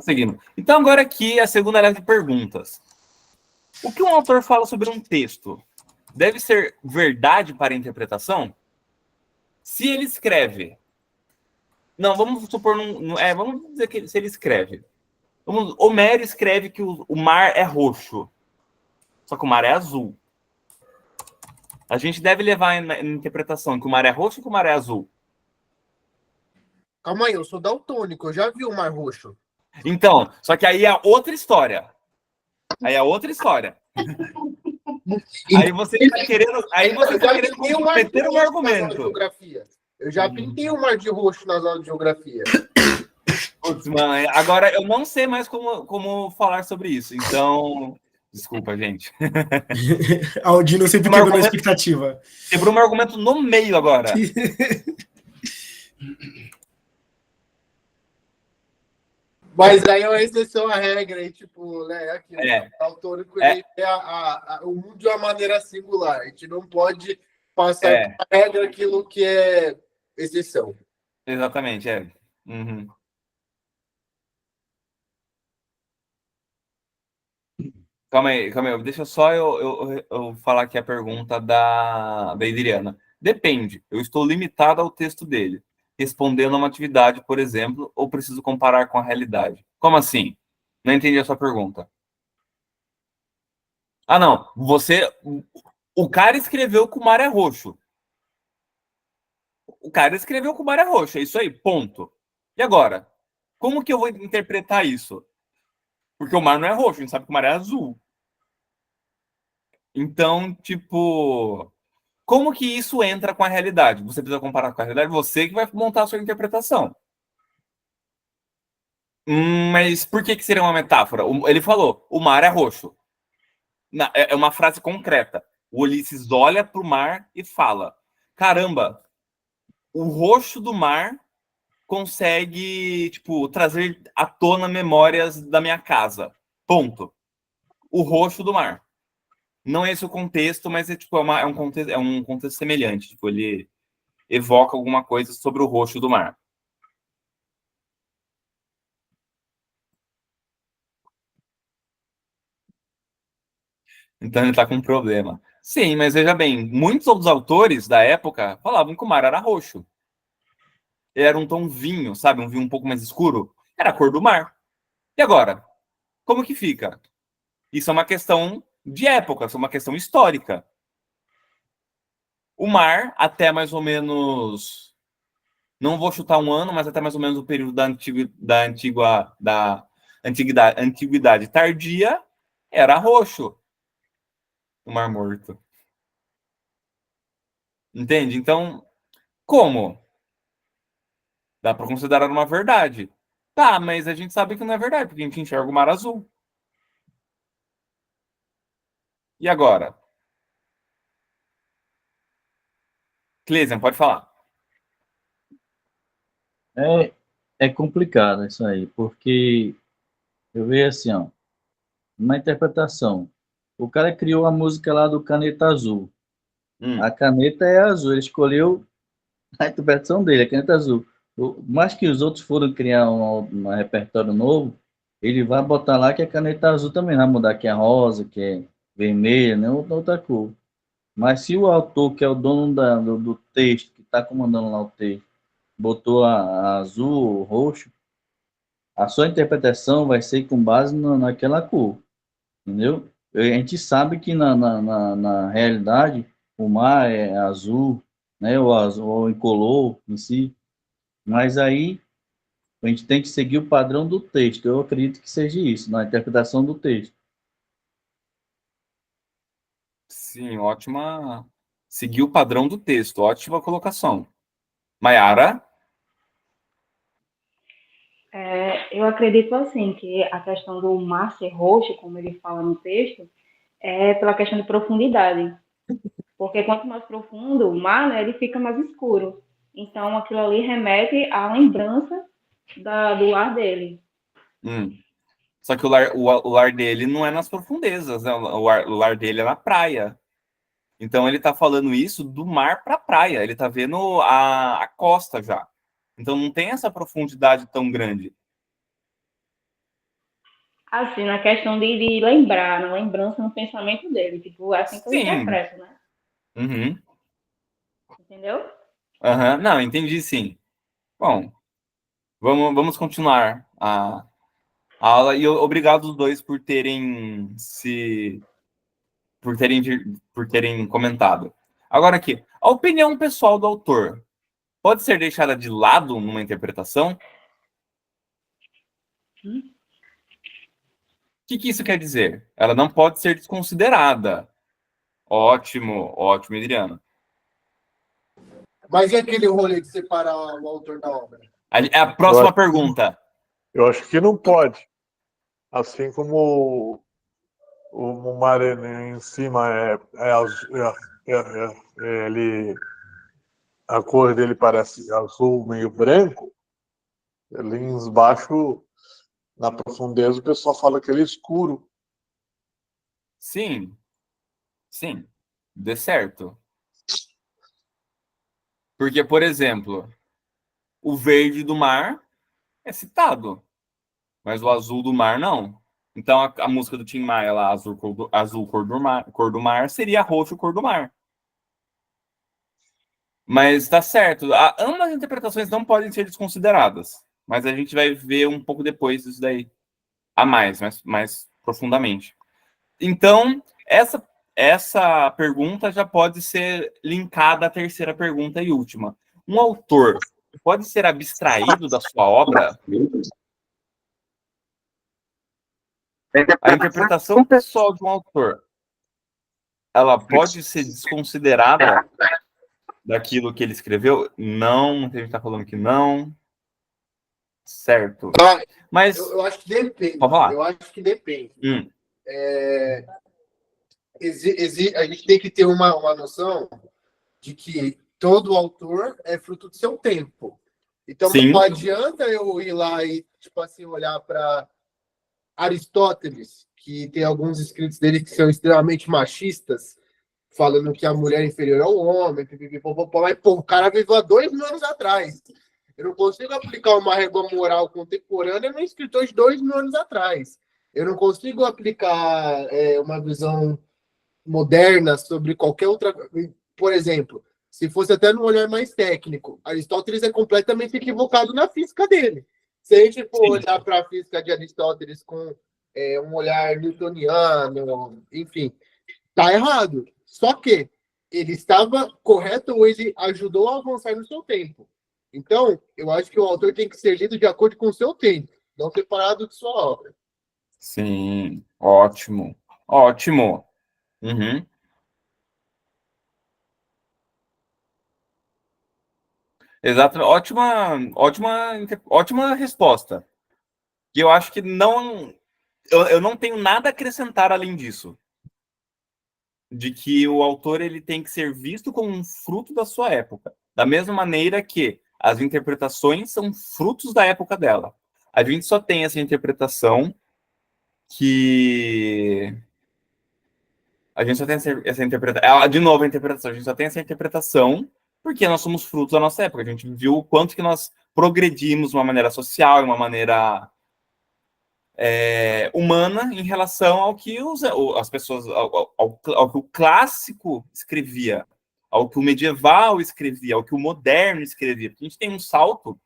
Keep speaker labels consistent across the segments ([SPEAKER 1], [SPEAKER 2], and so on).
[SPEAKER 1] Seguindo. Então, agora aqui a segunda leva de perguntas. O que um autor fala sobre um texto deve ser verdade para a interpretação? Se ele escreve... Não, vamos supor... vamos dizer que se ele escreve. Homero escreve que o mar é roxo. Só que o mar é azul. A gente deve levar em interpretação que o mar é roxo ou que o mar é azul?
[SPEAKER 2] Calma aí, eu sou daltônico, eu já vi o mar roxo.
[SPEAKER 1] Então, só que aí é outra história. Aí é outra história. Aí você está querendo, comprometer um argumento.
[SPEAKER 2] Eu já pintei o mar de roxo nas aulas de geografia.
[SPEAKER 1] Putz, mano, agora eu não sei mais como falar sobre isso. Então, desculpa, gente.
[SPEAKER 3] Aldino sempre quebrou a expectativa.
[SPEAKER 1] Quebrou meu argumento no meio agora.
[SPEAKER 2] Mas aí é uma exceção à regra, e tipo, né? Aquilo, autor, o mundo de uma maneira singular. A gente não pode passar a regra aquilo que é exceção.
[SPEAKER 1] Exatamente, Uhum. Calma aí. Deixa só eu falar aqui a pergunta da Idriana. Depende. Eu estou limitado ao texto dele. Respondendo a uma atividade, por exemplo, ou preciso comparar com a realidade? Como assim? Não entendi a sua pergunta. Ah, não. O cara escreveu que o mar é roxo. O cara escreveu que o mar é roxo. É isso aí, ponto. E agora? Como que eu vou interpretar isso? Porque o mar não é roxo, a gente sabe que o mar é azul. Então, tipo... Como que isso entra com a realidade? Você precisa comparar com a realidade, você que vai montar a sua interpretação. Mas por que seria uma metáfora? Ele falou, o mar é roxo. É uma frase concreta. O Ulisses olha para o mar e fala, caramba, o roxo do mar consegue, tipo, trazer à tona memórias da minha casa. Ponto. O roxo do mar. Não é esse o contexto, mas é um contexto semelhante. Tipo, ele evoca alguma coisa sobre o roxo do mar. Então ele está com um problema. Sim, mas veja bem, muitos outros autores da época falavam que o mar era roxo. Ele era um tom vinho, sabe? Um vinho um pouco mais escuro. Era a cor do mar. E agora? Como que fica? Isso é uma questão de época, isso é uma questão histórica. O mar, até mais ou menos... Não vou chutar um ano, mas até mais ou menos o período da antiguidade tardia, era roxo. O Mar Morto. Entende? Então, como? Dá para considerar uma verdade. Tá, mas a gente sabe que não é verdade, porque a gente enxerga o mar azul. E agora? Clesian, pode falar.
[SPEAKER 4] É complicado isso aí, porque eu vejo assim, ó, uma interpretação. O cara criou a música lá do Caneta Azul. A caneta é azul, ele escolheu a interpretação dele, a caneta azul. Mais que os outros foram criar um repertório novo, ele vai botar lá que a caneta azul também vai mudar, que é rosa, que é vermelha, né? Outra cor. Mas se o autor, que é o dono do texto, que está comandando lá o texto, botou a azul ou roxo, a sua interpretação vai ser com base naquela cor, entendeu? A gente sabe que na realidade o mar é azul, né? Ou azul, ou incolor em si, mas aí a gente tem que seguir o padrão do texto. Eu acredito que seja isso, na interpretação do texto.
[SPEAKER 1] Sim, ótima. Seguir o padrão do texto, ótima colocação. Maiara?
[SPEAKER 5] Eu acredito assim que a questão do mar ser roxo, como ele fala no texto, é pela questão de profundidade. Porque quanto mais profundo o mar, né, ele fica mais escuro. Então aquilo ali remete à lembrança do lar dele.
[SPEAKER 1] Só que o lar dele não é nas profundezas, né? O lar dele é na praia. Então ele está falando isso do mar para a praia. Ele está vendo a costa já. Então não tem essa profundidade tão grande.
[SPEAKER 5] Assim, na questão de lembrar, na lembrança, no pensamento dele. Tipo, é assim que eu
[SPEAKER 1] Sim.
[SPEAKER 5] interpreto, né?
[SPEAKER 1] Uhum.
[SPEAKER 5] Entendeu?
[SPEAKER 1] Uhum. Não, entendi sim. Bom, vamos continuar a aula. E obrigado os dois por terem por terem comentado. Agora aqui, a opinião pessoal do autor pode ser deixada de lado numa interpretação? O que isso quer dizer? Ela não pode ser desconsiderada. Ótimo, ótimo, Adriano.
[SPEAKER 2] Mas e aquele rolê de separar o autor da obra?
[SPEAKER 1] A próxima pergunta.
[SPEAKER 6] Eu acho que não pode. Assim como o mar em cima ele, a cor dele parece azul meio branco, ali embaixo, na profundeza, o pessoal fala que ele é escuro.
[SPEAKER 1] Sim, sim, dê certo. Porque, por exemplo, o verde do mar é citado, mas o azul do mar não. Então a música do Tim Maia lá, azul cor do mar, seria roxo cor do mar. Mas tá certo. Ambas as interpretações não podem ser desconsideradas. Mas a gente vai ver um pouco depois disso daí. A mais profundamente. Então, essa pergunta já pode ser linkada à terceira pergunta e última. Um autor pode ser abstraído da sua obra? A interpretação pessoal de um autor, ela pode ser desconsiderada daquilo que ele escreveu? Não, muita gente está falando que não. Certo. Mas
[SPEAKER 2] eu acho que depende.
[SPEAKER 1] Pode falar.
[SPEAKER 2] Eu acho que depende. A gente tem que ter uma noção de que todo autor é fruto do seu tempo. Então,
[SPEAKER 1] Sim.
[SPEAKER 2] não adianta eu ir lá e, tipo assim, olhar para Aristóteles, que tem alguns escritos dele que são extremamente machistas, falando que a mulher é inferior ao homem, mas, pô, o cara viveu há 2000 anos atrás. Eu não consigo aplicar uma régua moral contemporânea num escritor de 2000 anos atrás. Eu não consigo aplicar uma visão moderna sobre qualquer outra. Por exemplo, se fosse até num olhar mais técnico, Aristóteles é completamente equivocado na física dele. Se a gente for olhar para a física de Aristóteles com um olhar newtoniano, enfim, tá errado. Só que ele estava correto ou ele ajudou a avançar no seu tempo. Então, eu acho que o autor tem que ser lido de acordo com o seu tempo, não separado de sua obra.
[SPEAKER 1] Sim, ótimo. Ótimo. Uhum. Exato. Ótima resposta. E eu acho que não. Eu não tenho nada a acrescentar além disso. De que o autor ele tem que ser visto como um fruto da sua época. Da mesma maneira que as interpretações são frutos da época dela. A gente só tem essa interpretação que. A gente só tem essa interpretação. De novo, a interpretação. A gente só tem essa interpretação porque nós somos frutos da nossa época. A gente viu o quanto que nós progredimos de uma maneira social, de uma maneira humana em relação ao que as pessoas, ao que o clássico escrevia, ao que o medieval escrevia, ao que o moderno escrevia. Porque a gente tem um salto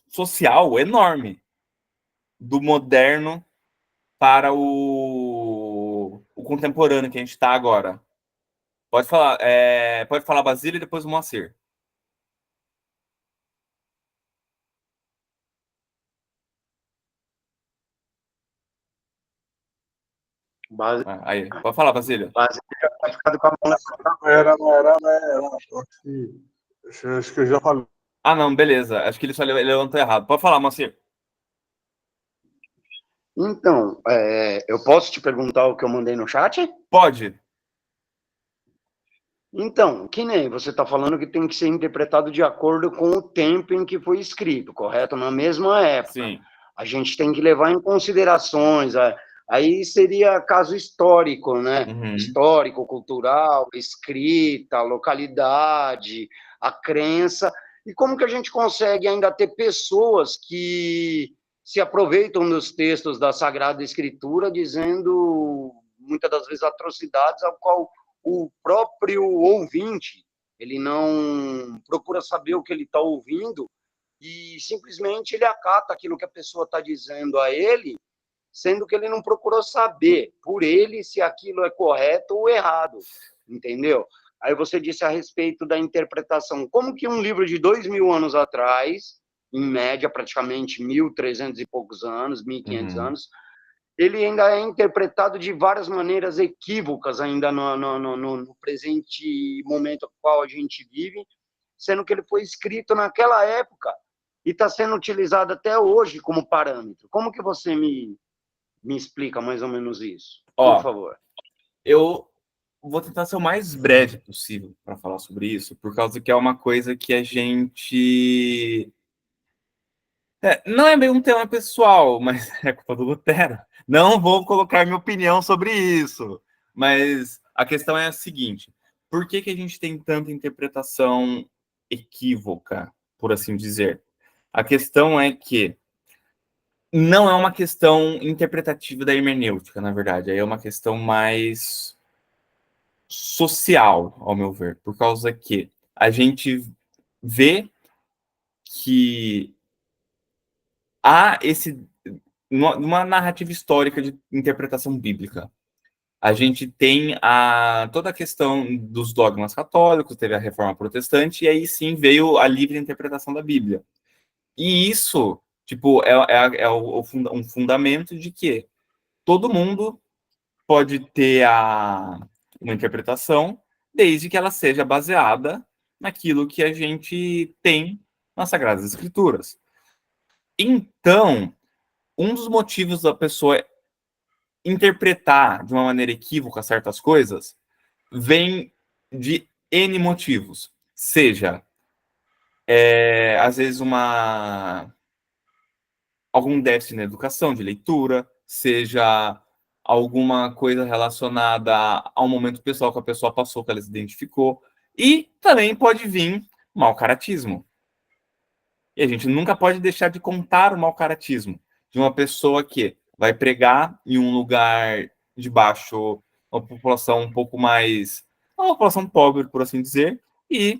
[SPEAKER 1] social enorme do moderno para o contemporâneo que a gente está agora. Pode falar Basílio e depois o Moacir. Aí, pode falar, Basílio.
[SPEAKER 6] Basílio tá ficado com a mão. Não era. Acho que eu já falei.
[SPEAKER 1] Ah, não, beleza. Acho que ele levantou errado. Pode falar, Moacir.
[SPEAKER 7] Então, eu posso te perguntar o que eu mandei no chat?
[SPEAKER 1] Pode.
[SPEAKER 7] Então, que nem você está falando que tem que ser interpretado de acordo com o tempo em que foi escrito, correto? Na mesma época.
[SPEAKER 1] Sim.
[SPEAKER 7] A gente tem que levar em considerações. Aí seria caso histórico, né?
[SPEAKER 1] Uhum.
[SPEAKER 7] Histórico, cultural, escrita, localidade, a crença. E como que a gente consegue ainda ter pessoas que se aproveitam dos textos da Sagrada Escritura, dizendo, muitas das vezes, atrocidades, ao qual o próprio ouvinte, ele não procura saber o que ele está ouvindo, e simplesmente ele acata aquilo que a pessoa está dizendo a ele, sendo que ele não procurou saber por ele se aquilo é correto ou errado, entendeu? Aí você disse a respeito da interpretação. Como que um livro de 2.000 anos atrás, em média, praticamente 1.300 e poucos anos, 1.500 anos, ele ainda é interpretado de várias maneiras equívocas ainda no presente momento no qual a gente vive, sendo que ele foi escrito naquela época e está sendo utilizado até hoje como parâmetro. Como que você me explica mais ou menos isso? Por favor.
[SPEAKER 1] Eu vou tentar ser o mais breve possível para falar sobre isso, por causa que é uma coisa que a gente... não é bem um tema pessoal, mas é culpa do Lutero. Não vou colocar minha opinião sobre isso, mas a questão é a seguinte: por que a gente tem tanta interpretação equívoca, por assim dizer? A questão é que não é uma questão interpretativa da hermenêutica, na verdade, é uma questão mais social, ao meu ver, por causa que a gente vê que há uma narrativa histórica de interpretação bíblica. A gente tem toda a questão dos dogmas católicos, teve a Reforma Protestante, e aí sim veio a livre interpretação da Bíblia. E isso, tipo, um fundamento de que todo mundo pode ter uma interpretação, desde que ela seja baseada naquilo que a gente tem nas Sagradas Escrituras. Então, um dos motivos da pessoa interpretar de uma maneira equívoca certas coisas vem de N motivos. Seja, às vezes, algum déficit na educação, de leitura, seja alguma coisa relacionada ao momento pessoal que a pessoa passou, que ela se identificou, e também pode vir mau caratismo. E a gente nunca pode deixar de contar o mau caratismo de uma pessoa que vai pregar em um lugar de baixo, uma população um pouco mais... uma população pobre, por assim dizer, e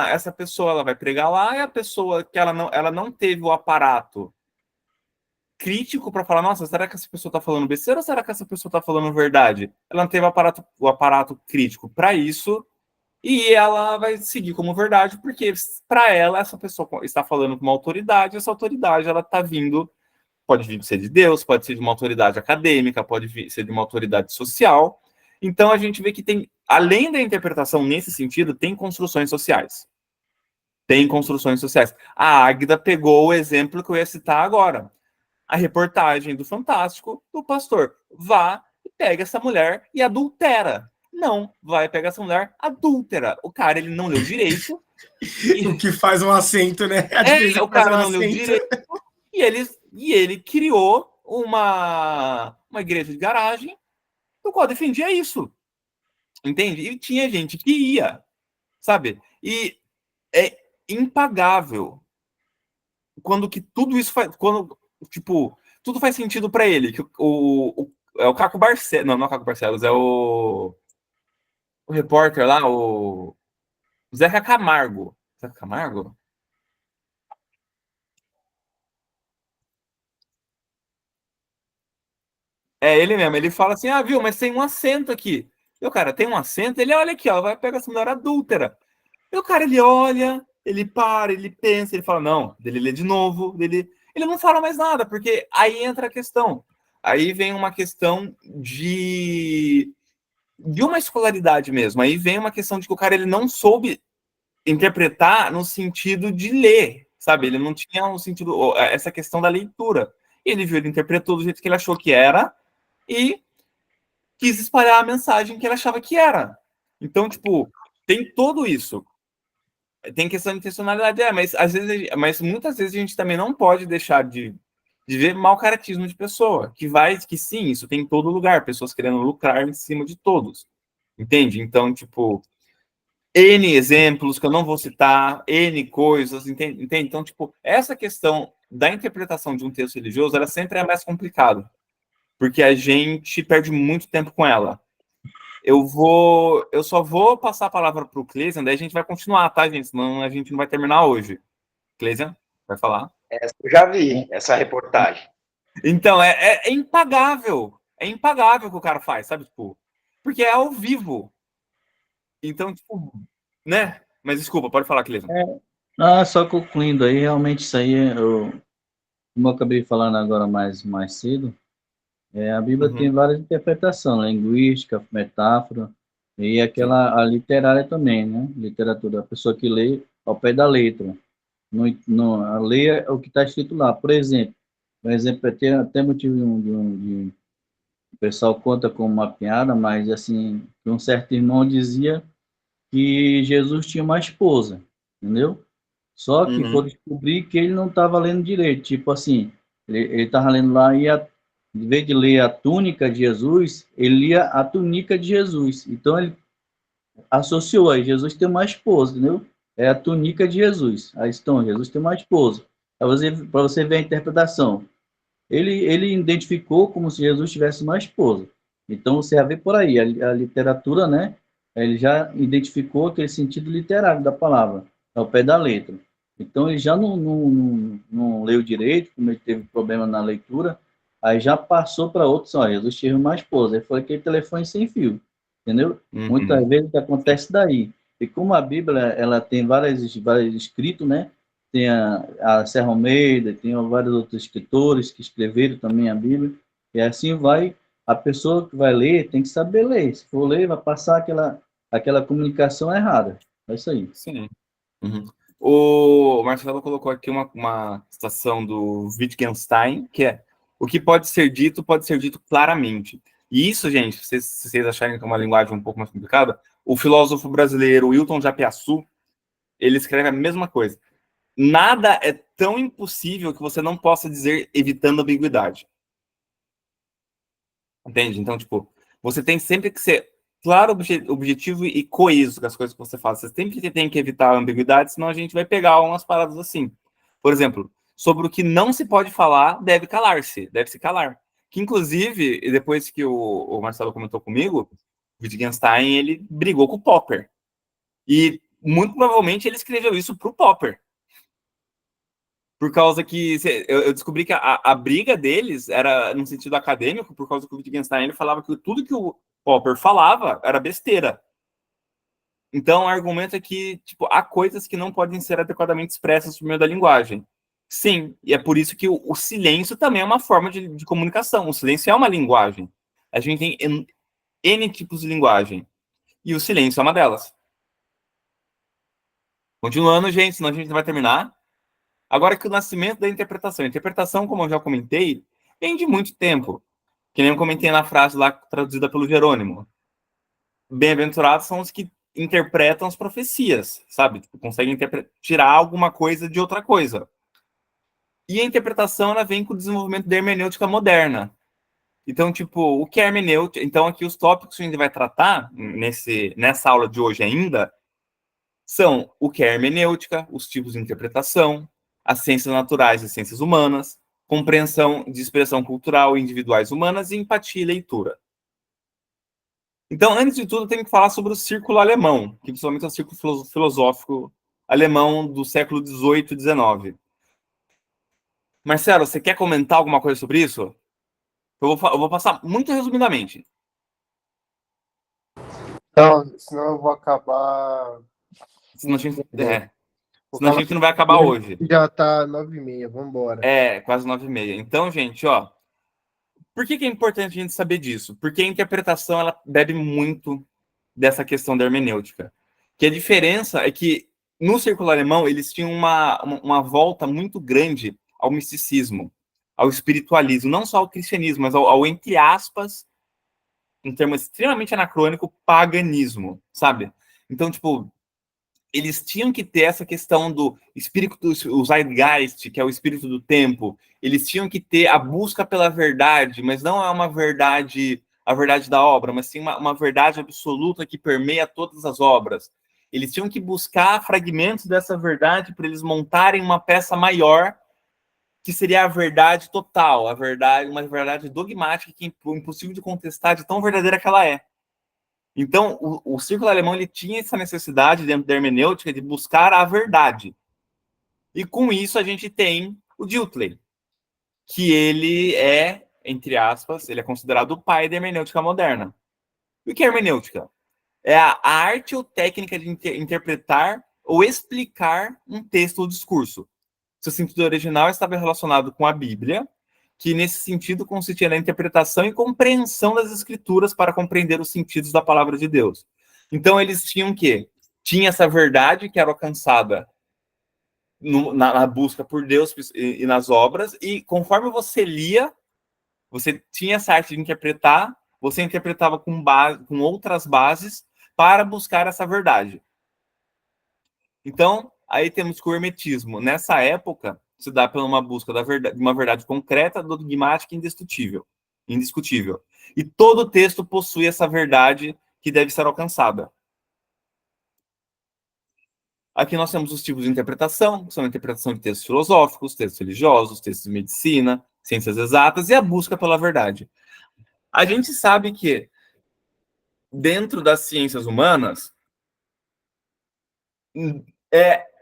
[SPEAKER 1] essa pessoa ela vai pregar lá, e a pessoa que ela não teve o aparato crítico para falar, nossa, será que essa pessoa está falando besteira ou será que essa pessoa está falando verdade? Ela não teve o aparato crítico para isso, e ela vai seguir como verdade, porque para ela essa pessoa está falando com uma autoridade, essa autoridade ela está vindo, pode vir ser de Deus, pode ser de uma autoridade acadêmica, pode ser de uma autoridade social. Então a gente vê que tem, além da interpretação nesse sentido, tem construções sociais. Tem construções sociais. A Águida pegou o exemplo que eu ia citar agora. A reportagem do Fantástico, do pastor, vá e pega essa mulher e adultera. Não, vai pegar essa mulher adúltera. O cara, ele não leu direito.
[SPEAKER 3] O que faz um acento, né?
[SPEAKER 1] O cara não leu direito. E ele criou uma igreja de garagem do qual defendia isso. Entende? E tinha gente que ia, sabe? E é impagável quando que tudo isso faz... Quando, tipo, tudo faz sentido para ele. Que é o Caco Barcelos. Não é o Caco Barcelos, é o repórter lá, o Zeca Camargo. Zeca Camargo? É ele mesmo. Ele fala assim, viu, mas tem um acento aqui. E o cara, tem um acento? Ele olha aqui, ó, vai pegar essa mulher adúltera. E o cara, ele olha, ele para, ele pensa, ele fala, não, ele lê de novo, ele não fala mais nada, porque aí entra a questão. Aí vem uma questão de uma escolaridade mesmo. Aí vem uma questão de que o cara ele não soube interpretar no sentido de ler, sabe? Ele não tinha um sentido, essa questão da leitura. Ele viu, ele interpretou do jeito que ele achou que era e quis espalhar a mensagem que ele achava que era. Então, tipo, tem tudo isso. Tem questão de intencionalidade, mas muitas vezes a gente também não pode deixar de ver mau caratismo de pessoa, que sim, isso tem em todo lugar, pessoas querendo lucrar em cima de todos, entende? Então, tipo, N exemplos que eu não vou citar, N coisas, entende? Então, tipo, essa questão da interpretação de um texto religioso, ela sempre é mais complicada, porque a gente perde muito tempo com ela. Eu só vou passar a palavra para o Cleison, daí a gente vai continuar, tá, gente? Senão a gente não vai terminar hoje. Cleison, vai falar?
[SPEAKER 7] Eu já vi essa reportagem.
[SPEAKER 1] Então, é impagável. É impagável o que o cara faz, sabe? Tipo, porque é ao vivo. Então, tipo, né? Mas desculpa, pode falar, Cleison.
[SPEAKER 4] Só concluindo aí, realmente isso aí, como eu acabei falando agora mais cedo, a Bíblia tem várias interpretações, linguística, metáfora, e a literária também, né? Literatura, a pessoa que lê ao pé da letra. Lê o que está escrito lá. Por exemplo, até motivo de o pessoal conta como uma piada, mas assim, um certo irmão dizia que Jesus tinha uma esposa, entendeu? Só que foi descobrir que ele não estava lendo direito, tipo assim, ele estava lendo lá e em vez de ler a túnica de Jesus, ele lia a túnica de Jesus. Então ele associou aí, Jesus tem uma esposa, entendeu? É a túnica de Jesus. Aí então, Jesus tem uma esposa. Para você ver a interpretação. Ele identificou como se Jesus tivesse uma esposa. Então você vai ver por aí, a literatura, né? Ele já identificou aquele sentido literário da palavra, ao pé da letra. Então ele já não leu direito, como ele teve problema na leitura, aí já passou para outros, olha, Jesus tinha uma esposa, aí foi aquele telefone sem fio, entendeu? Muitas vezes acontece daí. E como a Bíblia, ela tem vários escritos, né? Tem a Serra Almeida, tem vários outros escritores que escreveram também a Bíblia, e assim vai, a pessoa que vai ler tem que saber ler, se for ler, vai passar aquela comunicação errada, é isso aí.
[SPEAKER 1] Sim. O Marcelo colocou aqui uma citação do Wittgenstein, que é: o que pode ser dito claramente. E isso, gente, se vocês acharem que é uma linguagem um pouco mais complicada, o filósofo brasileiro Wilton Japiaçu, ele escreve a mesma coisa. Nada é tão impossível que você não possa dizer evitando ambiguidade. Entende? Então, tipo, você tem sempre que ser claro, objetivo e coeso com as coisas que você faz. Você sempre tem que evitar a ambiguidade, senão a gente vai pegar umas paradas assim. Por exemplo, sobre o que não se pode falar, deve se calar. Que, inclusive, depois que o Marcelo comentou comigo, o Wittgenstein, ele brigou com o Popper. E, muito provavelmente, ele escreveu isso pro Popper. Por causa que eu descobri que a briga deles era no sentido acadêmico, por causa que o Wittgenstein ele falava que tudo que o Popper falava era besteira. Então, o argumento é que tipo, há coisas que não podem ser adequadamente expressas por meio da linguagem. Sim, e é por isso que o silêncio também é uma forma de comunicação. O silêncio é uma linguagem. A gente tem N tipos de linguagem. E o silêncio é uma delas. Continuando, gente, senão a gente não vai terminar. Agora que o nascimento da interpretação. A interpretação, como eu já comentei, vem de muito tempo. Que nem eu comentei na frase lá traduzida pelo Jerônimo. Bem-aventurados são os que interpretam as profecias, sabe? Tipo, conseguem tirar alguma coisa de outra coisa. E a interpretação, ela vem com o desenvolvimento da hermenêutica moderna. Então, tipo, o que é hermenêutica? Então, aqui os tópicos que a gente vai tratar nessa aula de hoje ainda são o que é hermenêutica, os tipos de interpretação, as ciências naturais e ciências humanas, compreensão de expressão cultural individuais humanas e empatia e leitura. Então, antes de tudo, eu tenho que falar sobre o círculo alemão, que principalmente é o círculo filosófico alemão do século XVIII e XIX. Marcelo, você quer comentar alguma coisa sobre isso? Eu vou passar muito resumidamente.
[SPEAKER 2] Não, senão eu vou acabar...
[SPEAKER 1] Senão a gente não vai acabar hoje.
[SPEAKER 2] Já tá 9h30, vamos embora.
[SPEAKER 1] Quase 9h30. Então, gente, ó, por que é importante a gente saber disso? Porque a interpretação, ela bebe muito dessa questão da hermenêutica. Que a diferença é que, no círculo alemão, eles tinham uma volta muito grande ao misticismo, ao espiritualismo, não só ao cristianismo, mas ao entre aspas, em termos extremamente anacrônico, paganismo, sabe? Então, tipo, eles tinham que ter essa questão do espírito, o Zeitgeist, que é o espírito do tempo. Eles tinham que ter a busca pela verdade, mas não é uma verdade, a verdade da obra, mas sim uma verdade absoluta que permeia todas as obras. Eles tinham que buscar fragmentos dessa verdade para eles montarem uma peça maior que seria a verdade total, a verdade, uma verdade dogmática que é impossível de contestar, de tão verdadeira que ela é. Então, o círculo alemão ele tinha essa necessidade dentro da hermenêutica de buscar a verdade. E com isso a gente tem o Dilthey, que ele é, entre aspas, ele é considerado o pai da hermenêutica moderna. E o que é hermenêutica? É a arte ou técnica de interpretar ou explicar um texto ou discurso. Seu sentido original estava relacionado com a Bíblia, que nesse sentido consistia na interpretação e compreensão das escrituras para compreender os sentidos da palavra de Deus. Então eles tinham o quê? Tinha essa verdade que era alcançada na busca por Deus e nas obras, e conforme você lia, você tinha essa arte de interpretar, você interpretava com outras bases para buscar essa verdade. Então, aí temos que o hermetismo, nessa época, se dá por uma busca de uma verdade concreta, dogmática e indiscutível. E todo texto possui essa verdade que deve ser alcançada. Aqui nós temos os tipos de interpretação, que são a interpretação de textos filosóficos, textos religiosos, textos de medicina, ciências exatas e a busca pela verdade. A gente sabe que dentro das ciências humanas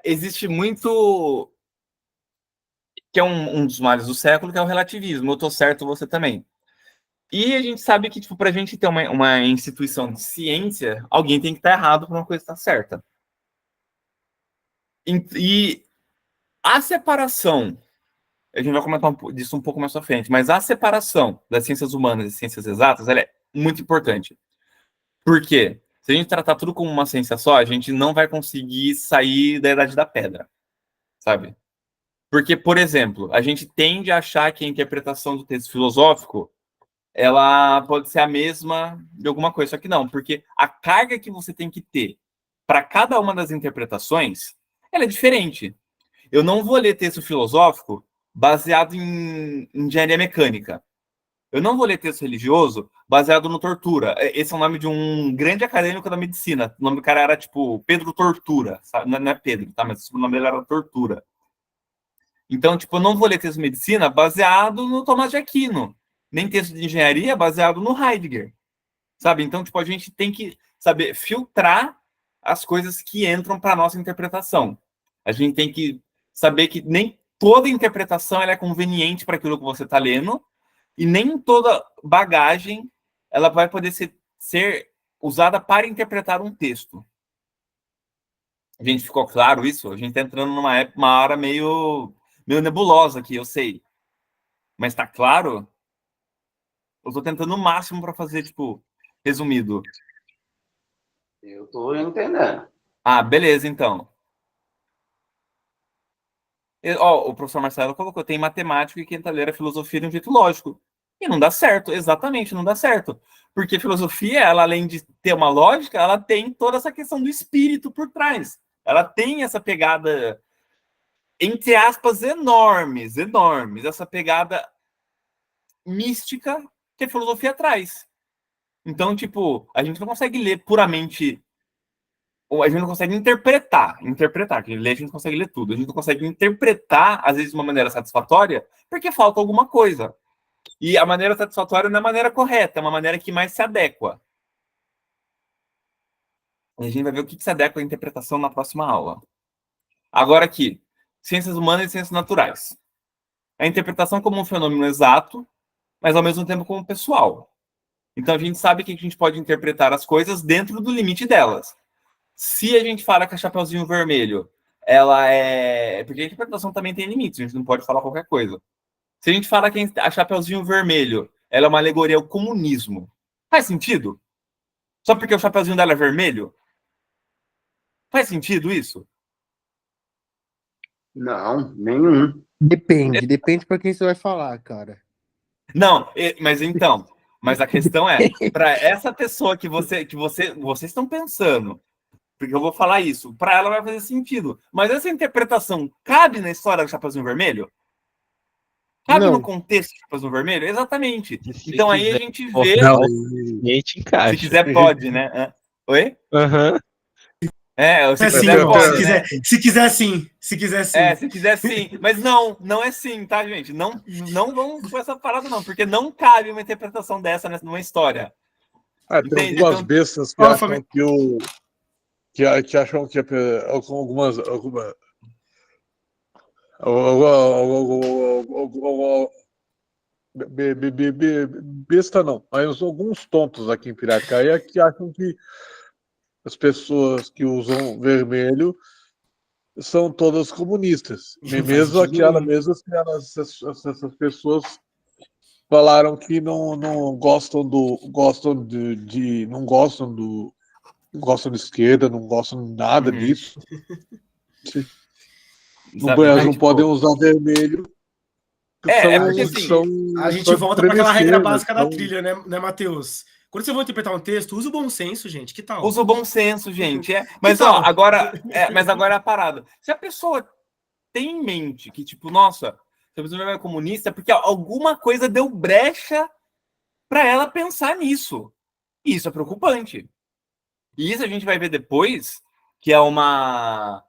[SPEAKER 1] existe muito que é um dos males do século, que é o relativismo. Eu tô certo, você também. E a gente sabe que, tipo, para a gente ter uma instituição de ciência, alguém tem que estar errado para uma coisa estar certa. E a separação, a gente vai comentar disso um pouco mais à frente, mas a separação das ciências humanas e ciências exatas, ela é muito importante. Por quê? Se a gente tratar tudo como uma ciência só, a gente não vai conseguir sair da Idade da Pedra, sabe? Porque, por exemplo, a gente tende a achar que a interpretação do texto filosófico ela pode ser a mesma de alguma coisa, só que não, porque a carga que você tem que ter para cada uma das interpretações, ela é diferente. Eu não vou ler texto filosófico baseado em engenharia mecânica. Eu não vou ler texto religioso baseado no Tortura. Esse é o nome de um grande acadêmico da medicina. O nome do cara era, tipo, Pedro Tortura. Sabe? Não é Pedro, tá? Mas o nome dele era Tortura. Então, tipo, eu não vou ler texto de medicina baseado no Tomás de Aquino. Nem texto de engenharia baseado no Heidegger. Sabe? Então, tipo, a gente tem que saber filtrar as coisas que entram para a nossa interpretação. A gente tem que saber que nem toda interpretação ela é conveniente para aquilo que você está lendo, e nem toda bagagem ela vai poder ser usada para interpretar um texto. A gente ficou claro isso? A gente está entrando numa área meio nebulosa aqui, eu sei. Mas está claro? Eu estou tentando o máximo para fazer, tipo, resumido.
[SPEAKER 7] Eu estou entendendo.
[SPEAKER 1] Ah, beleza, então. O professor Marcelo colocou, tem matemático e quem tá lendo a filosofia de um jeito lógico. E não dá certo, exatamente, não dá certo. Porque filosofia, ela além de ter uma lógica, ela tem toda essa questão do espírito por trás. Ela tem essa pegada, entre aspas, enormes, essa pegada mística que a filosofia traz. Então, tipo, a gente não consegue ler puramente... A gente não consegue interpretar, que ler a gente consegue ler tudo. A gente não consegue interpretar, às vezes, de uma maneira satisfatória, porque falta alguma coisa. E a maneira satisfatória não é a maneira correta, é uma maneira que mais se adequa. E a gente vai ver o que se adequa à interpretação na próxima aula. Agora aqui, ciências humanas e ciências naturais. A interpretação como um fenômeno exato, mas ao mesmo tempo como pessoal. Então a gente sabe que a gente pode interpretar as coisas dentro do limite delas. Se a gente fala que a Chapeuzinho Vermelho, ela é... Porque a interpretação também tem limites, a gente não pode falar qualquer coisa. Se a gente fala que a Chapeuzinho Vermelho, ela é uma alegoria ao comunismo, faz sentido? Só porque o chapeuzinho dela é vermelho? Faz sentido isso?
[SPEAKER 7] Não, nenhum.
[SPEAKER 2] Depende para quem você vai falar, cara.
[SPEAKER 1] Não, mas a questão é, para essa pessoa que vocês estão pensando, porque eu vou falar isso, para ela vai fazer sentido. Mas essa interpretação cabe na história do Chapeuzinho Vermelho? Cabe no contexto do Chapeuzinho Vermelho? Exatamente. Então aí a gente vê...
[SPEAKER 8] Não, a gente encaixa.
[SPEAKER 1] Se quiser pode, né? Oi?
[SPEAKER 8] Aham.
[SPEAKER 1] Se
[SPEAKER 3] sim,
[SPEAKER 1] quiser,
[SPEAKER 3] irmão.
[SPEAKER 1] pode, né?
[SPEAKER 3] Se quiser sim. Se quiser sim.
[SPEAKER 1] Se quiser sim. Mas não é sim, tá, gente? Não vamos com essa parada, não, porque não cabe uma interpretação dessa numa história.
[SPEAKER 6] Tem
[SPEAKER 1] Entende?
[SPEAKER 6] algumas
[SPEAKER 1] Então,
[SPEAKER 6] bestas que acham que acham que algumas besta não, mas alguns tontos aqui em Piracaia que acham que as pessoas que usam vermelho são todas comunistas. Mesmo essas pessoas falaram que não gostam não gostam de esquerda, não gostam de nada disso. No Brasil não podem usar vermelho.
[SPEAKER 1] Porque assim,
[SPEAKER 3] a gente volta para aquela regra básica da trilha, né, Matheus? Quando você vai interpretar um texto, usa o bom senso, gente. Que tal?
[SPEAKER 1] Usa o bom senso, gente. Mas agora é a parada. Se a pessoa tem em mente que, tipo, nossa, se a pessoa é comunista, é porque alguma coisa deu brecha para ela pensar nisso. E isso é preocupante. E isso a gente vai ver depois, que é uma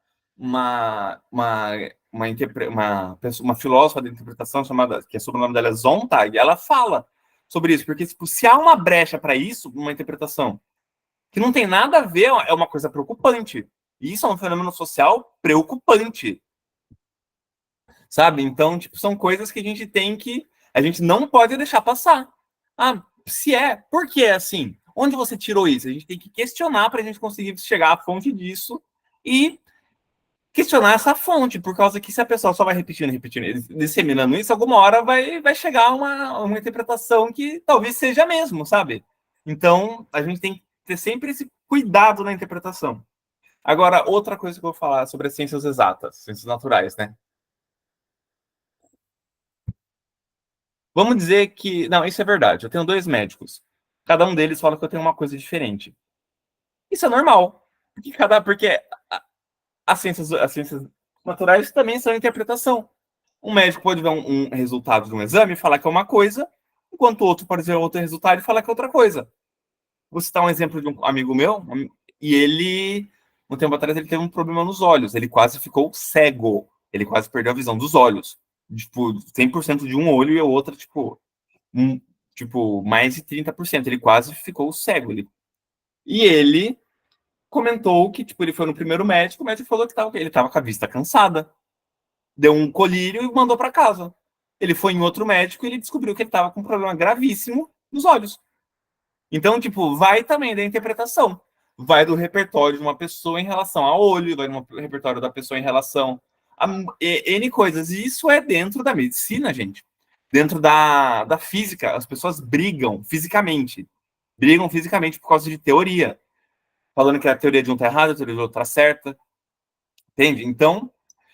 [SPEAKER 1] filósofa da interpretação chamada, que é sobre o nome dela, Sontag, ela fala sobre isso, porque tipo, se há uma brecha para isso, uma interpretação que não tem nada a ver, é uma coisa preocupante. E isso é um fenômeno social preocupante. Sabe? Então, tipo, são coisas que a gente não pode deixar passar. Por que é assim? Onde você tirou isso? A gente tem que questionar para a gente conseguir chegar à fonte disso e questionar essa fonte, por causa que se a pessoa só vai repetindo, disseminando isso, alguma hora vai chegar uma interpretação que talvez seja mesmo, sabe? Então, a gente tem que ter sempre esse cuidado na interpretação. Agora, outra coisa que eu vou falar sobre as ciências exatas, ciências naturais, né? Vamos dizer que... Não, isso é verdade. Eu tenho 2 médicos. Cada um deles fala que eu tenho uma coisa diferente. Isso é normal. Porque as ciências naturais também são interpretação. Um médico pode ver um resultado de um exame e falar que é uma coisa, enquanto o outro pode ver outro resultado e falar que é outra coisa. Vou citar um exemplo de um amigo meu, e ele, um tempo atrás, ele teve um problema nos olhos. Ele quase ficou cego. Ele quase perdeu a visão dos olhos. Tipo, 100% de um olho e o outro, mais de 30%. Ele quase ficou cego. E ele comentou que, tipo, ele foi no primeiro médico, o médico falou que ele estava com a vista cansada. Deu um colírio e mandou para casa. Ele foi em outro médico e ele descobriu que ele estava com um problema gravíssimo nos olhos. Então, tipo, vai também da interpretação. Vai do repertório de uma pessoa em relação ao olho, vai do repertório da pessoa em relação a N coisas. E isso é dentro da medicina, gente. Dentro da física, as pessoas brigam fisicamente. Brigam fisicamente por causa de teoria. Falando que a teoria de um está errada, a teoria do outro está certa. Entende? Então,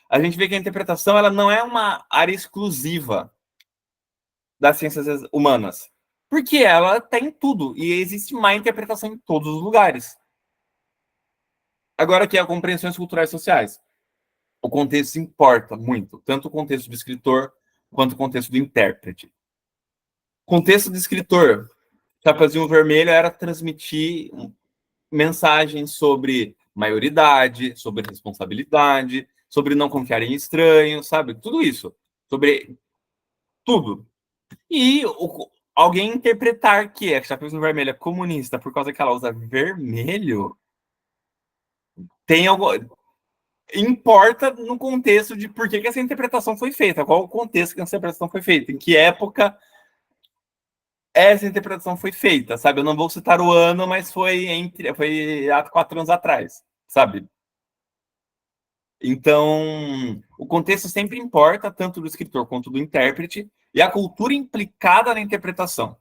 [SPEAKER 1] a gente vê que a interpretação ela não é uma área exclusiva das ciências humanas. Porque ela está em tudo. E existe má interpretação em todos os lugares. Agora, aqui é compreensões culturais e sociais. O contexto importa muito. Tanto o contexto do escritor, quanto o contexto do intérprete. O contexto do escritor, Chapeuzinho Vermelho, era transmitir mensagens sobre maioridade, sobre responsabilidade, sobre não confiar em estranhos, sabe? Tudo isso. Sobre tudo. E alguém interpretar que a Chapeuzinho Vermelho é comunista por causa que ela usa vermelho, tem algo... Importa no contexto de por que essa interpretação foi feita, qual o contexto que essa interpretação foi feita, em que época essa interpretação foi feita, sabe? Eu não vou citar o ano, mas foi há 4 anos atrás, sabe? Então, o contexto sempre importa, tanto do escritor quanto do intérprete, e a cultura implicada na interpretação.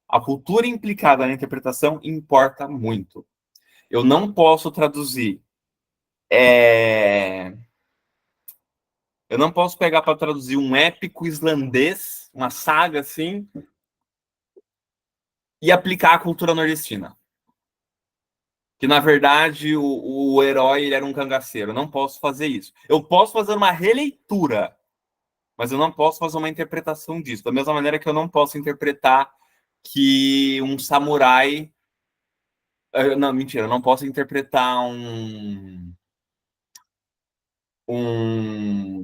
[SPEAKER 1] A cultura implicada na interpretação importa muito. Eu não posso traduzir. Eu não posso pegar para traduzir um épico islandês, uma saga assim, e aplicar à cultura nordestina. Que, na verdade, o herói ele era um cangaceiro. Eu não posso fazer isso. Eu posso fazer uma releitura, mas eu não posso fazer uma interpretação disso. Da mesma maneira que eu não posso interpretar que um samurai Não, mentira, eu não posso interpretar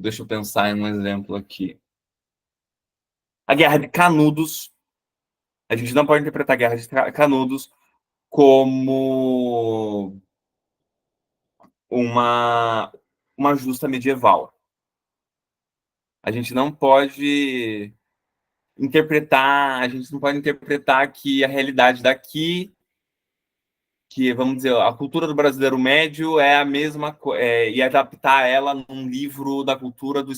[SPEAKER 1] deixa eu pensar em um exemplo aqui. A Guerra de Canudos. A gente não pode interpretar a Guerra de Canudos como uma justa medieval. A gente não pode interpretar que a realidade daqui, que, vamos dizer, a cultura do brasileiro médio é a mesma, e adaptar ela num livro da cultura do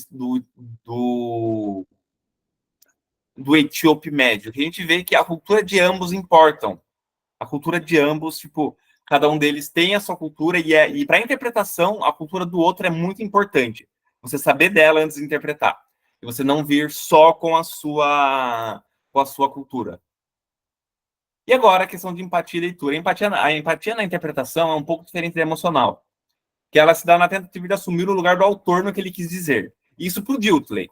[SPEAKER 1] etíope médio. A gente vê que a cultura de ambos importam. A cultura de ambos, tipo, cada um deles tem a sua cultura e para a interpretação, a cultura do outro é muito importante. Você saber dela antes de interpretar. E você não vir só com a sua cultura. E agora a questão de empatia e leitura. A empatia na interpretação é um pouco diferente da emocional, que ela se dá na tentativa de assumir o lugar do autor no que ele quis dizer. Isso pro Dilthey.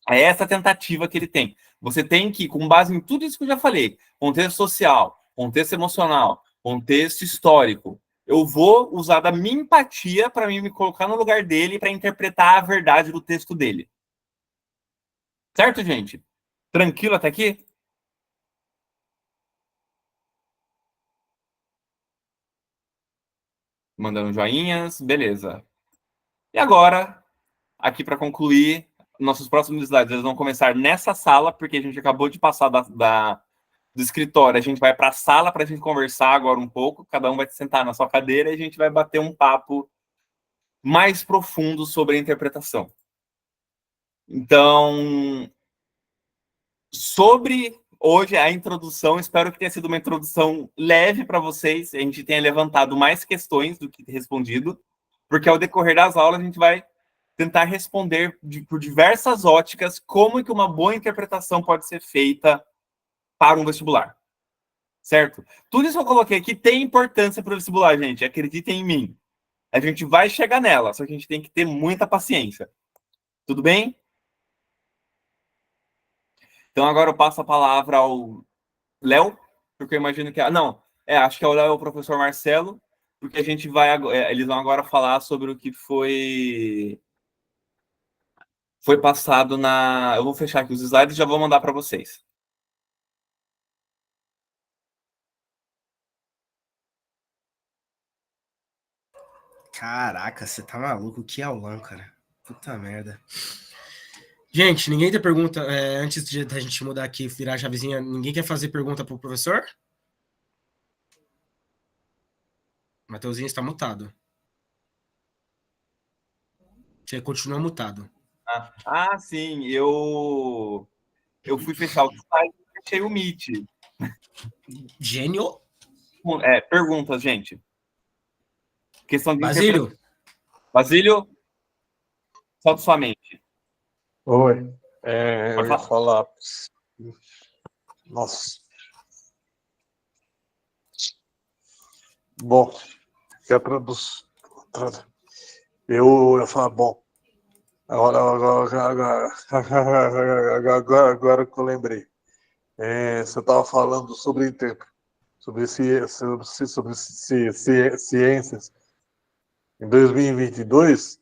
[SPEAKER 1] É essa tentativa que ele tem. Você tem que, com base em tudo isso que eu já falei, contexto social, contexto emocional, contexto histórico, eu vou usar da minha empatia para me colocar no lugar dele para interpretar a verdade do texto dele. Certo, gente? Tranquilo até aqui? Mandando joinhas, beleza. E agora, aqui para concluir, nossos próximos slides eles vão começar nessa sala, porque a gente acabou de passar do escritório. A gente vai para a sala para a gente conversar agora um pouco. Cada um vai sentar na sua cadeira e a gente vai bater um papo mais profundo sobre a interpretação. Então, sobre hoje a introdução, espero que tenha sido uma introdução leve para vocês. A gente tenha levantado mais questões do que respondido, porque ao decorrer das aulas a gente vai tentar responder por diversas óticas como que uma boa interpretação pode ser feita para um vestibular. Certo? Tudo isso que eu coloquei aqui tem importância para o vestibular, gente. Acreditem em mim. A gente vai chegar nela, só que a gente tem que ter muita paciência. Tudo bem? Então agora eu passo a palavra ao Léo, porque eu imagino que... acho que é o Léo e o professor Marcelo, porque a gente vai... eles vão agora falar sobre o que foi passado na... Eu vou fechar aqui os slides e já vou mandar para vocês.
[SPEAKER 3] Caraca, você tá maluco? Que aulão, cara. Puta merda. Gente, ninguém tem pergunta, antes de a gente mudar aqui, virar a chavezinha, ninguém quer fazer pergunta pro professor? Mateuzinho está mutado. Você continua mutado.
[SPEAKER 1] Sim, eu fui fechar o slide e fechei o Meet.
[SPEAKER 3] Gênio.
[SPEAKER 1] Perguntas, gente. Questão de
[SPEAKER 3] Basílio.
[SPEAKER 1] Basílio, solta sua mente.
[SPEAKER 6] Oi. Eu ia falar. Nossa. Bom, que a tradução. Eu ia falar, bom. Agora que eu lembrei. Você estava falando sobre ciências. Em 2022,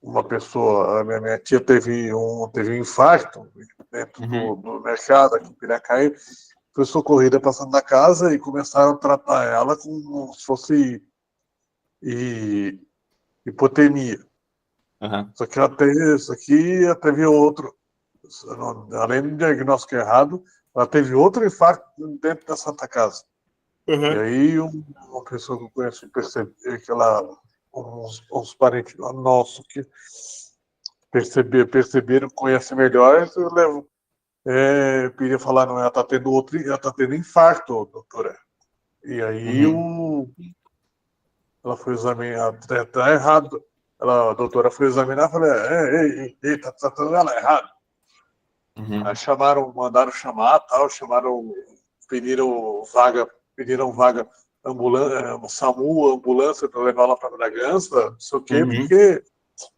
[SPEAKER 6] uma pessoa, a minha tia teve um infarto dentro do mercado aqui em Piracaí, foi socorrida passando na casa e começaram a tratar ela como se fosse hipotermia. Só que ela teve outro, além do diagnóstico errado, ela teve outro infarto dentro da Santa Casa. E aí uma pessoa que eu conheço percebeu que uns parentes nossos que perceberam, conhecem melhor, eu levo. Eu queria falar, não, ela está tendo infarto, doutora. E aí ela foi examinar, tá errado. A doutora foi examinar e falou, tá tratando ela errado. Aí mandaram chamar, pediram vaga, SAMU, ambulância para levar ela para Bragança, não sei o quê, porque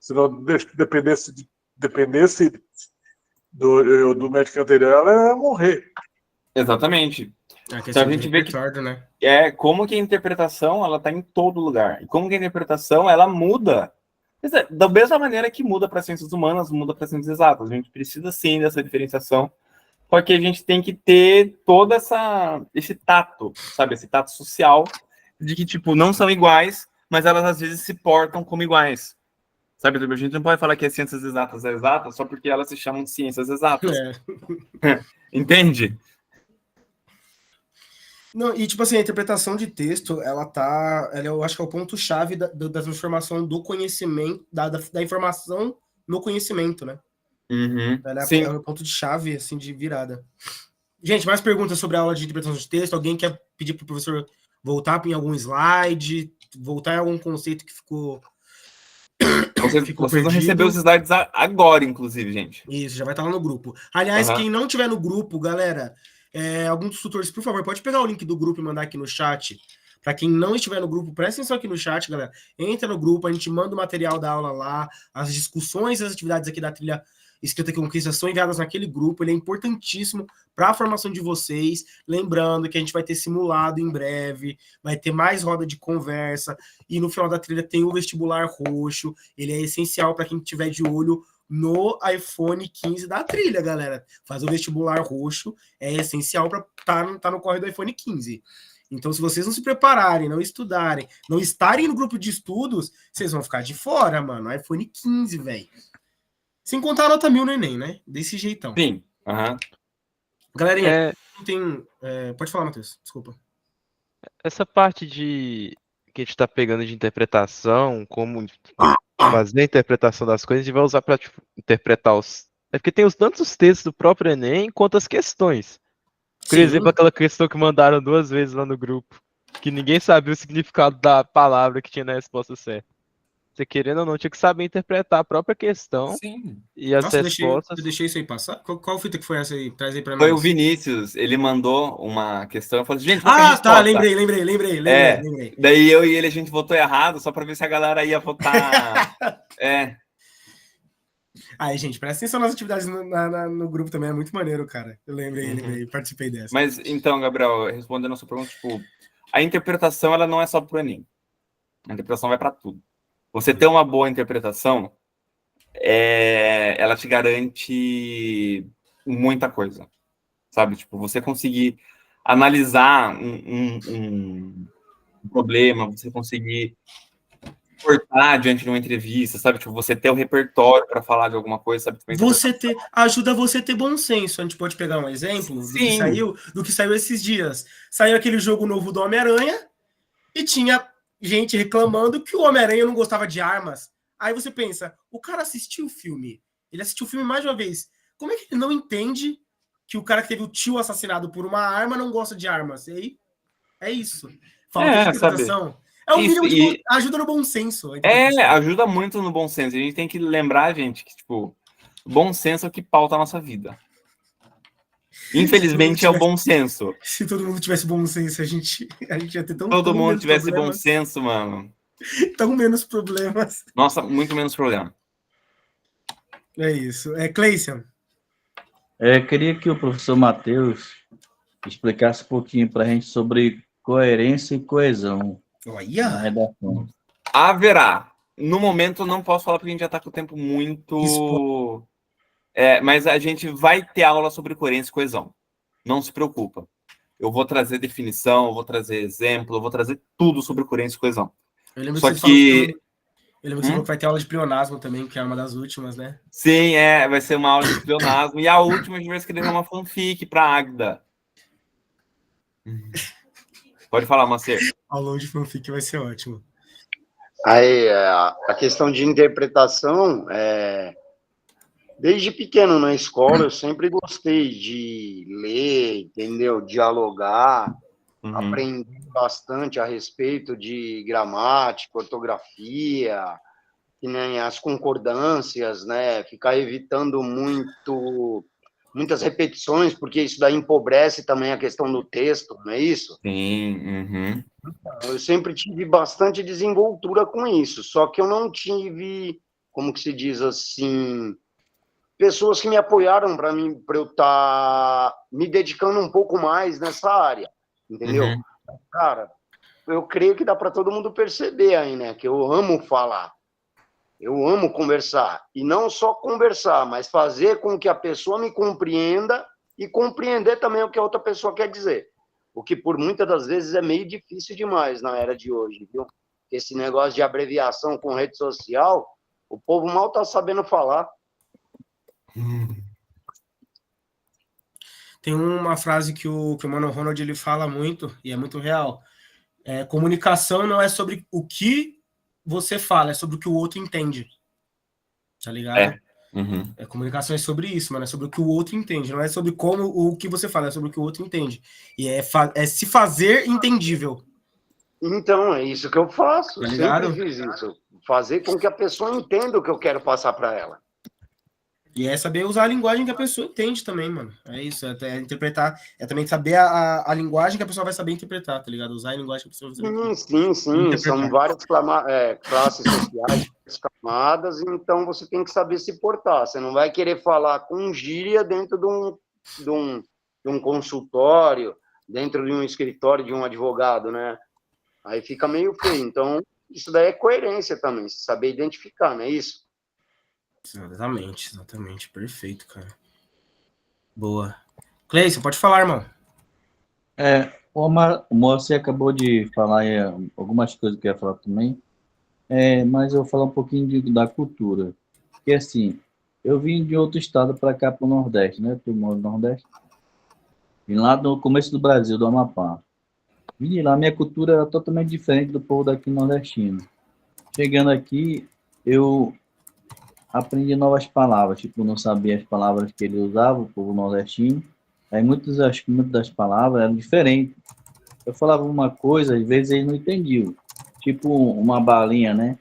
[SPEAKER 6] se não dependesse do médico anterior, ela ia morrer.
[SPEAKER 1] Exatamente.
[SPEAKER 3] A
[SPEAKER 1] Então
[SPEAKER 3] questão
[SPEAKER 1] a
[SPEAKER 3] do
[SPEAKER 1] gente vê que
[SPEAKER 3] repertório, né?
[SPEAKER 1] como que a interpretação ela está em todo lugar. E como que a interpretação ela muda. Da mesma maneira que muda para ciências humanas, muda para ciências exatas. A gente precisa sim dessa diferenciação, porque a gente tem que ter todo esse tato, sabe? Esse tato social de que, tipo, não são iguais, mas elas às vezes se portam como iguais. Sabe? A gente não pode falar que as ciências exatas é exata só porque elas se chamam de ciências exatas. Entende?
[SPEAKER 3] Não, e tipo assim, a interpretação de texto, eu acho que é o ponto-chave da transformação do conhecimento, da informação no conhecimento, né?
[SPEAKER 1] Uhum.
[SPEAKER 3] Ela
[SPEAKER 1] Sim.
[SPEAKER 3] é o ponto de chave, assim, de virada. Gente, mais perguntas sobre a aula de interpretação de texto? Alguém quer pedir para o professor voltar em algum slide, voltar em algum conceito que ficou
[SPEAKER 1] Vocês vão receber os slides agora, inclusive, gente.
[SPEAKER 3] Isso, já vai estar lá no grupo. Aliás, quem não tiver no grupo, galera, algum dos tutores, por favor, pode pegar o link do grupo e mandar aqui no chat. Para quem não estiver no grupo, presta atenção aqui no chat, galera. Entra no grupo, a gente manda o material da aula lá, as discussões, as atividades aqui da trilha Escrita com Conquista são enviadas naquele grupo, ele é importantíssimo para a formação de vocês. Lembrando que a gente vai ter simulado em breve, vai ter mais roda de conversa, e no final da trilha tem o vestibular roxo, ele é essencial para quem tiver de olho no iPhone 15 da trilha, galera. Fazer o vestibular roxo é essencial para tá no corre do iPhone 15. Então, se vocês não se prepararem, não estudarem, não estarem no grupo de estudos, vocês vão ficar de fora, mano. iPhone 15, velho. Sem contar a nota 1000 no Enem, né? Desse jeitão.
[SPEAKER 1] Sim. Uhum.
[SPEAKER 3] Galerinha, tem... pode falar, Matheus. Desculpa.
[SPEAKER 8] Essa parte que a gente tá pegando de interpretação, como fazer a interpretação das coisas, a gente vai usar para interpretar os... É porque tem tanto os textos do próprio Enem, quanto as questões. Por exemplo, aquela questão que mandaram 2 vezes lá no grupo, que ninguém sabia o significado da palavra que tinha na resposta certa. Você querendo ou não, tinha que saber interpretar a própria questão.
[SPEAKER 1] Sim.
[SPEAKER 8] E as respostas...
[SPEAKER 3] Eu deixei isso aí passar? Qual fita que foi essa aí? Traz aí pra nós.
[SPEAKER 1] Foi o Vinícius, ele mandou uma questão, eu falei, gente,
[SPEAKER 3] tá, lembrei.
[SPEAKER 1] Daí eu e ele, a gente votou errado, só pra ver se a galera ia votar.
[SPEAKER 3] Aí, gente, presta atenção nas atividades no grupo também, é muito maneiro, cara. Eu lembrei, participei dessa.
[SPEAKER 1] Mas, então, Gabriel, respondendo a sua pergunta, tipo, a interpretação, ela não é só pro Enem. A interpretação vai pra tudo. Você ter uma boa interpretação, ela te garante muita coisa, sabe? Tipo, você conseguir analisar um problema, você conseguir cortar diante de uma entrevista, sabe? Tipo, você ter o repertório para falar de alguma coisa, sabe?
[SPEAKER 3] Ajuda você a ter bom senso. A gente pode pegar um exemplo do que saiu esses dias. Saiu aquele jogo novo do Homem-Aranha e tinha gente reclamando que o Homem-Aranha não gostava de armas. Aí você pensa, o cara assistiu o filme. Ele assistiu o filme mais de uma vez. Como é que ele não entende que o cara que teve o tio assassinado por uma arma não gosta de armas? E aí, é isso. Falta de interpretação. É um mínimo de ajuda no bom senso.
[SPEAKER 1] Ajuda muito no bom senso. A gente tem que lembrar, gente, que, tipo, bom senso é o que pauta a nossa vida. Infelizmente é o bom senso.
[SPEAKER 3] Se todo mundo tivesse bom senso, a gente ia ter
[SPEAKER 1] todo mundo tivesse bom senso, mano.
[SPEAKER 3] Tão menos problemas.
[SPEAKER 1] Nossa, muito menos problema.
[SPEAKER 3] É isso. Cleison.
[SPEAKER 4] Queria que o professor Matheus explicasse um pouquinho para a gente sobre coerência e coesão na redação.
[SPEAKER 1] Haverá. No momento, não posso falar porque a gente já está com o tempo muito... mas a gente vai ter aula sobre coerência e coesão. Não se preocupa. Eu vou trazer definição, eu vou trazer exemplo, eu vou trazer tudo sobre coerência e coesão.
[SPEAKER 3] Só que... Eu lembro que você falou que vai ter aula de pleonasmo também, que é uma das últimas, né?
[SPEAKER 1] Sim, vai ser uma aula de pleonasmo. E a última a gente vai escrever uma fanfic para a Agda. Pode falar, Macer.
[SPEAKER 3] Aula de fanfic vai ser ótimo.
[SPEAKER 7] Aí, a questão de interpretação, desde pequeno na escola, eu sempre gostei de ler, entendeu? Dialogar, aprender bastante a respeito de gramática, ortografia, que nem as concordâncias, né? Ficar evitando muitas repetições, porque isso daí empobrece também a questão do texto, não é isso?
[SPEAKER 1] Sim.
[SPEAKER 7] Eu sempre tive bastante desenvoltura com isso, só que eu não tive, como que se diz assim, pessoas que me apoiaram para eu estar me dedicando um pouco mais nessa área, entendeu?
[SPEAKER 1] Uhum.
[SPEAKER 7] Cara, eu creio que dá para todo mundo perceber aí, né? Que eu amo falar, eu amo conversar. E não só conversar, mas fazer com que a pessoa me compreenda e compreender também o que a outra pessoa quer dizer. O que, por muitas das vezes, é meio difícil demais na era de hoje, viu? Esse negócio de abreviação com rede social, o povo mal tá sabendo falar.
[SPEAKER 3] Tem uma frase que o Mano Ronald ele fala muito, e é muito real. Comunicação não é sobre o que você fala, é sobre o que o outro entende. Tá ligado?
[SPEAKER 1] Uhum.
[SPEAKER 3] Comunicação é sobre isso, mano. É sobre o que o outro entende. Não é sobre como o que você fala, é sobre o que o outro entende. E é se fazer entendível.
[SPEAKER 7] Então, é isso que eu faço.
[SPEAKER 3] Tá ligado?
[SPEAKER 7] Sempre fiz isso. Fazer com que a pessoa entenda o que eu quero passar para ela.
[SPEAKER 3] E é saber usar a linguagem que a pessoa entende também, mano. É isso, é interpretar, é também saber a linguagem que a pessoa vai saber interpretar, tá ligado? Usar a linguagem que a pessoa vai saber
[SPEAKER 7] Sim. São várias classes sociais, camadas, então você tem que saber se portar. Você não vai querer falar com gíria dentro de um consultório, dentro de um escritório de um advogado, né? Aí fica meio feio. Então, isso daí é coerência também, saber identificar, não é isso?
[SPEAKER 3] Exatamente. Perfeito, cara. Boa. Cleison, pode falar, irmão.
[SPEAKER 4] O Moacir acabou de falar algumas coisas que eu ia falar também, mas eu vou falar um pouquinho da cultura. Porque, assim, eu vim de outro estado para cá, para o Nordeste, né? Eu moro no Nordeste. Vim lá no começo do Brasil, do Amapá. Vim de lá, minha cultura era totalmente diferente do povo daqui nordestino. Chegando aqui, eu aprendi novas palavras, tipo, não sabia as palavras que ele usava, o povo nordestino. Aí acho que muitas das palavras eram diferentes. Eu falava uma coisa, às vezes eles não entendiam. Tipo uma balinha, né?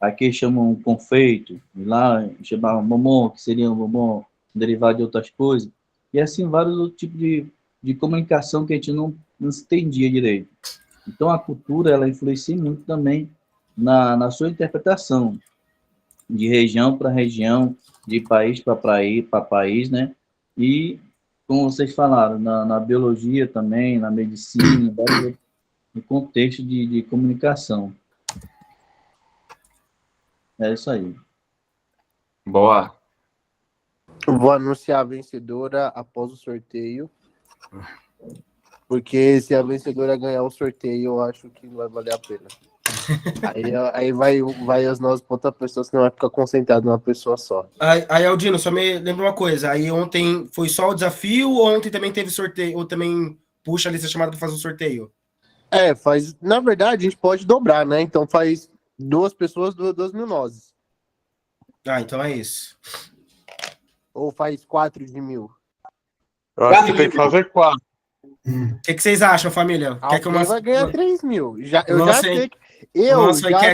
[SPEAKER 4] Aqui chamam um confeito, e lá chamavam bombom, que seria um bombom derivado de outras coisas. E assim, vários outros tipos de comunicação que a gente não entendia direito. Então, a cultura, ela influencia muito também na sua interpretação, de região para região, de país para país, né? E, como vocês falaram, na biologia também, na medicina, no contexto de comunicação. É isso aí.
[SPEAKER 1] Boa.
[SPEAKER 2] Vou anunciar a vencedora após o sorteio. Porque se a vencedora ganhar o sorteio, eu acho que vai valer a pena. Aí vai as nossas outras pessoas que não vai ficar concentrado numa pessoa só.
[SPEAKER 3] Aí, Aldino, só me lembra uma coisa. Aí ontem foi só o desafio ou ontem também teve sorteio? Ou também puxa a lista chamada para fazer o sorteio?
[SPEAKER 2] Na verdade, a gente pode dobrar, né? Então faz 2 pessoas, 2.000 nozes.
[SPEAKER 3] Então é isso.
[SPEAKER 2] Ou faz 4 de 1.000.
[SPEAKER 6] Eu acho que tem que fazer 4.
[SPEAKER 3] O que vocês acham, família?
[SPEAKER 2] Quer que eu vai ganhar 3.000. Eu já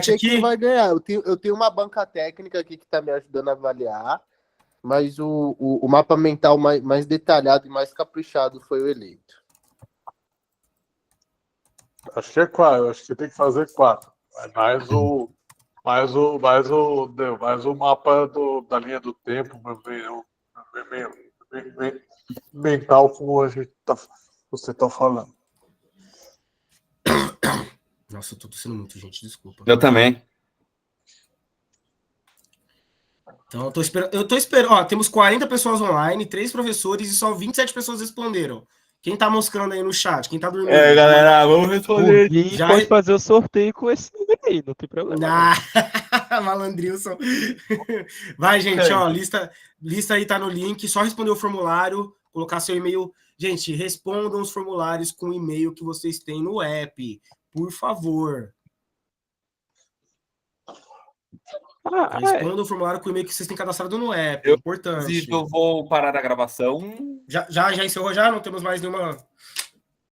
[SPEAKER 2] sei quem vai ganhar. Eu tenho uma banca técnica aqui que está me ajudando a avaliar, mas o mapa mental mais detalhado e mais caprichado foi o eleito.
[SPEAKER 6] Acho que é 4. Acho que tem que fazer 4. Mais o mapa da linha do tempo, mental, como você tá falando.
[SPEAKER 3] Nossa, eu tô tossindo muito, gente, desculpa.
[SPEAKER 1] Eu também.
[SPEAKER 3] Então, eu tô esperando. Ó, temos 40 pessoas online, 3 professores e só 27 pessoas responderam. Quem tá moscando aí no chat? Quem tá dormindo?
[SPEAKER 1] Galera, vamos responder.
[SPEAKER 8] E pode fazer o sorteio com esse número aí, não tem problema.
[SPEAKER 3] Malandrilson. Vai, gente, ó, lista aí tá no link, só responder o formulário, colocar seu e-mail. Gente, respondam os formulários com o e-mail que vocês têm no app, por favor. Respondam o formulário com o e-mail que vocês têm cadastrado no app, é importante.
[SPEAKER 1] Eu vou parar a gravação.
[SPEAKER 3] Já encerrou já? Não temos mais nenhuma...